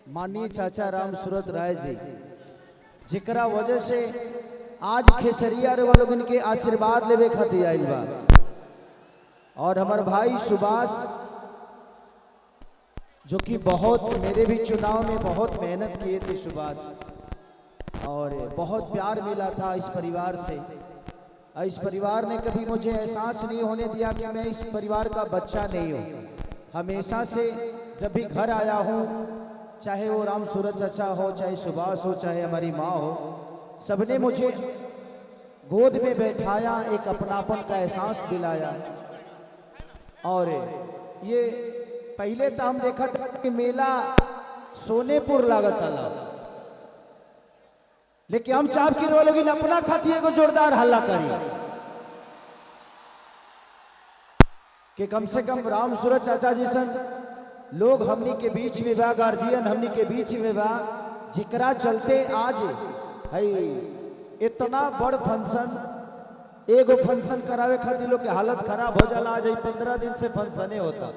माननीय चाचा राम सूरत राय जी, जिकरा वजह से आज खेसरिया रे वालों के आशीर्वाद लेवे खातिर आइल बा। और हमार भाई सुभाष जो कि बहुत मेरे भी चुनाव में बहुत मेहनत किए थे सुभाष, और बहुत प्यार मिला था इस परिवार से। इस परिवार ने कभी मुझे एहसास नहीं होने दिया कि मैं इस परिवार का बच्चा नहीं हूँ। हमेशा से जब भी घर आया हूँ, चाहे वो राम सूरत चाचा हो, चाहे सुभाष हो, चाहे हमारी माँ हो, सबने मुझे गोद में बैठाया, एक अपनापन का एहसास दिलाया। और ये पहले तो हम देखा था कि मेला सोनेपुर लागत आला, लेकिन हम चाप की लोग अपना खाती को जोरदार हल्ला करी कि कम से कम राम सूरत चाचा जैसन लोग हमनी के बीच में बा, गार्जियन हमनी के बीच में बा, जिकरा चलते आज है इतना बड़ फंक्शन, एगो फंक्शन करावे खातिर लोग के हालत खराब हो जाला। आज 15 दिन से फंक्शने होता,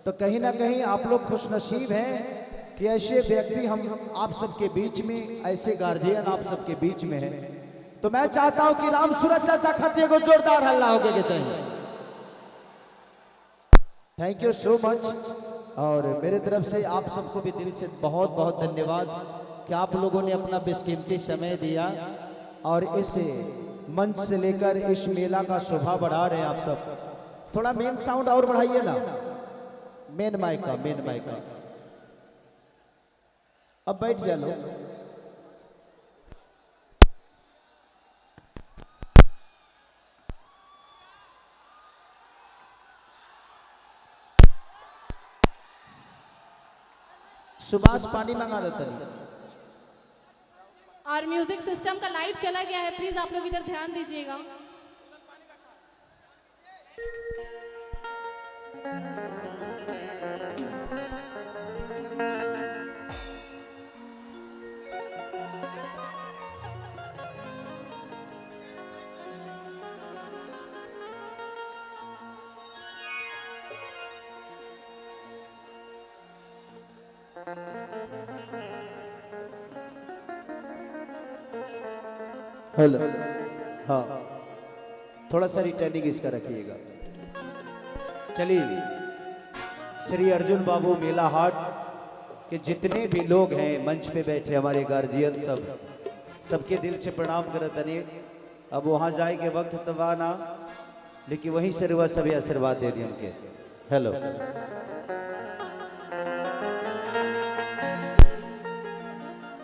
तो कहीं ना कहीं आप लोग खुशनसीब हैं कि ऐसे व्यक्ति हम आप सबके बीच में, ऐसे गार्जियन आप सबके बीच में है। तो मैं चाहता हूं कि राम सूरत चाचा खातिर को जोरदार हल्ला होके के चाहिए। Thank you so much. और मेरे तरफ से आप सबको भी दिल से बहुत बहुत धन्यवाद कि आप लोगों ने अपना बेशकीमती समय दिया और इस मंच से लेकर इस मेला का शोभा बढ़ा रहे हैं आप सब। थोड़ा मेन साउंड और बढ़ाइए ना, मेन माइक का। अब बैठ जा लो। सुभाष पानी मंगा देता नहीं। और म्यूजिक सिस्टम का लाइट चला गया है, प्लीज आप लोग इधर ध्यान दीजिएगा। हेलो, हाँ थोड़ा सा रिटर्निंग इसका रखिएगा। चलिए, श्री अर्जुन बाबू मेला हाट के जितने भी लोग हैं मंच पे बैठे, हमारे गार्जियन सबके दिल से प्रणाम करत नहीं। अब वहाँ जाए के वक्त तबा ना, लेकिन वहीं से रुआ सभी आशीर्वाद दे दिए उनके। हेलो,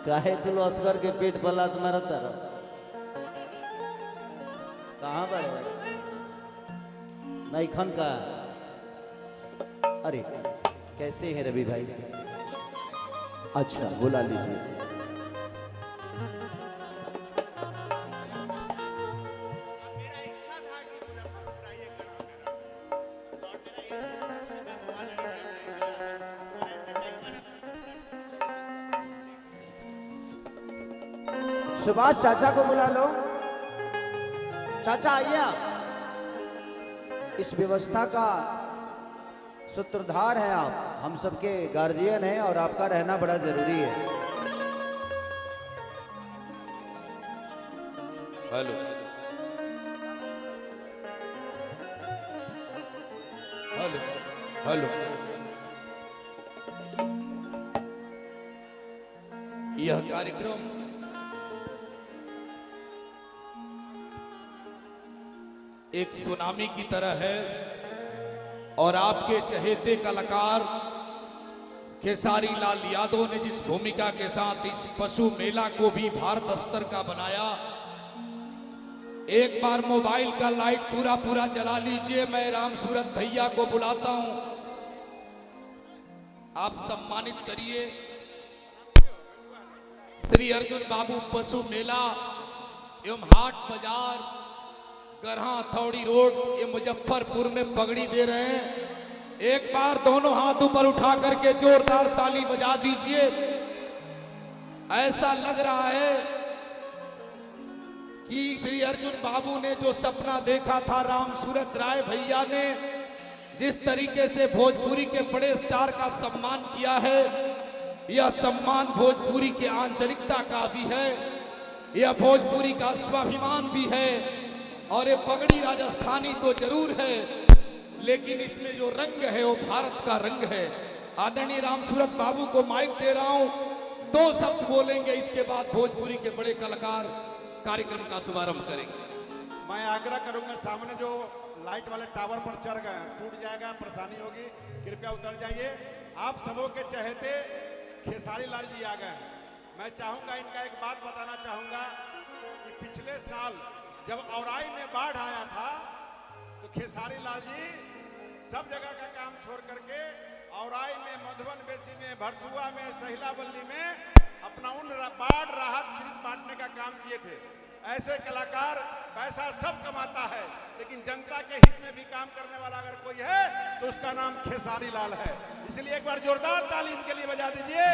काहे तुम असगर के पेट पला तुम्हारा तरह कहाँ बढ़े नहीं खन का। अरे कैसे हैं रवि भाई? अच्छा बुला लीजिए। सुभाष चाचा को बुला लो। चाचा आइए आप। इस व्यवस्था का सूत्रधार हैं आप, हम सबके गार्जियन हैं और आपका रहना बड़ा जरूरी है। हेलो हेलो हेलो, यह कार्यक्रम एक सुनामी की तरह है और आपके चहेते कलाकार खेसारी लाल यादव ने जिस भूमिका के साथ इस पशु मेला को भी भारत स्तर का बनाया, एक बार मोबाइल का लाइट पूरा जला लीजिए। मैं राम सूरत भैया को बुलाता हूं, आप सम्मानित करिए। श्री अर्जुन बाबू पशु मेला एवं हाट बाजार गरहा थौड़ी रोड, ये मुजफ्फरपुर में पगड़ी दे रहे हैं। एक बार दोनों हाथ ऊपर उठा करके जोरदार ताली बजा दीजिए। ऐसा लग रहा है कि श्री अर्जुन बाबू ने जो सपना देखा था, राम सूरत राय भैया ने जिस तरीके से भोजपुरी के बड़े स्टार का सम्मान किया है, यह सम्मान भोजपुरी के आंचलिकता का भी है, यह भोजपुरी का स्वाभिमान भी है। और ये पगड़ी राजस्थानी तो जरूर है, लेकिन इसमें जो रंग है वो भारत का रंग है। आदरणीय रामसूरत बाबू को माइक दे रहा हूं, 2 शब्द बोलेंगे, इसके बाद भोजपुरी के बड़े कलाकार कार्यक्रम का शुभारंभ करेंगे। मैं आग्रह करूंगा, सामने जो लाइट वाले टावर पर चढ़ गए टूट जाएगा, परेशानी होगी, कृपया उतर जाइए। आप सबों के चहेते खेसारी लाल जी आ गए। मैं चाहूंगा, इनका एक बात बताना चाहूंगा कि पिछले साल जब औराई में बाढ़ आया था तो खेसारी लाल जी सब जगह का काम छोड़ करके औराई में, मधुबन बेसी में, भरथुआ में, सहिलाबल्ली में अपना उन बाढ़ राहत बांटने का काम किए थे। ऐसे कलाकार पैसा सब कमाता है, लेकिन जनता के हित में भी काम करने वाला अगर कोई है तो उसका नाम खेसारी लाल है। इसलिए एक बार जोरदार ताली इनके लिए बजा दीजिए।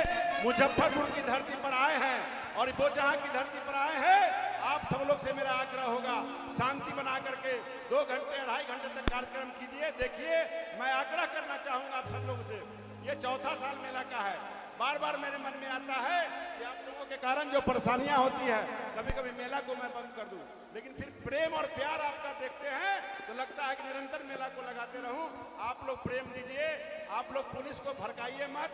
मुजफ्फरपुर की धरती पर आए हैं और वो जहां की धरती पर आए हैं, आप सब लोग से मेरा आग्रह होगा, शांति बना करके 2 घंटे 2.5 घंटे तक कार्यक्रम कीजिए। देखिए, मैं आग्रह करना चाहूंगा आप सब लोगों से, ये 4था साल मेला का है। बार बार मेरे मन में आता है कि आप लोगों के कारण जो परेशानियां होती है, कभी कभी मेला को मैं बंद कर दूं, लेकिन फिर प्रेम और प्यार आपका देखते हैं तो लगता है कि निरंतर मेला को लगाते रहूं। आप लोग प्रेम दीजिए, आप लोग पुलिस को भड़काइए मत,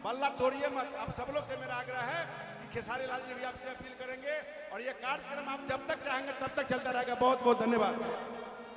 बल्ला तोड़िए मत। आप सब लोग से मेरा आग्रह है कि खेसारी लाल जी भी आपसे अपील करेंगे और ये कार्यक्रम आप जब तक चाहेंगे तब तक चलता रहेगा। बहुत बहुत धन्यवाद।